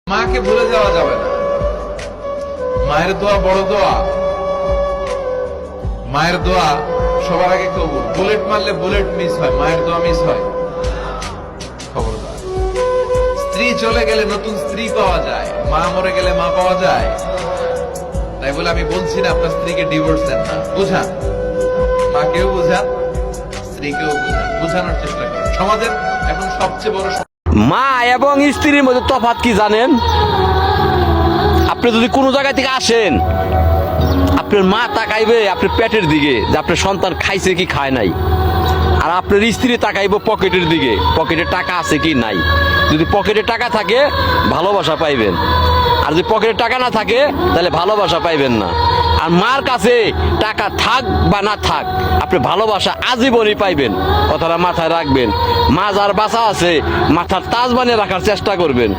মাকে ভুলে যাওয়া যাবে না। মায়ের দোয়া বড় দোয়া। মায়ের দোয়া সবার আগে কবুল। বুলেট মারলে বুলেট মিস হয়, মায়ের দোয়া মিস হয়? খবরদার। স্ত্রী চলে গেলে নতুন স্ত্রী পাওয়া যায়, মা মরে গেলে মা পাওয়া যায়। তাই বলে আমি বলছি না আপনার স্ত্রীকে ডিভোর্স দেন না, বুঝান। মাকেও বুঝান, স্ত্রীকেও বুঝান, বুঝানোর চেষ্টা করেন। সমাজের এখন সবচেয়ে বড় মা এবং স্ত্রীর মধ্যে তফাৎ কি জানেন? আপনি যদি কোনো জায়গা থেকে আসেন, আপনার মা তাকাইবে আপনার পেটের দিকে যে আপনার সন্তান খাইছে কি খায় নাই, আর আপনার স্ত্রী তাকাইবে পকেটের দিকে, পকেটে টাকা আছে কি নাই। যদি পকেটে টাকা থাকে ভালোবাসা পাইবেন, আর যদি পকেটে টাকা না থাকে তাহলে ভালোবাসা পাইবেন না। আর মার কাছে টাকা থাক বা না থাক আপনি ভালোবাসা আজীবনই পাইবেন, কথাটা মাথায় রাখবেন। মা যার বাঁচা আছে মাথার তাজ বানিয়ে রাখার চেষ্টা করবেন।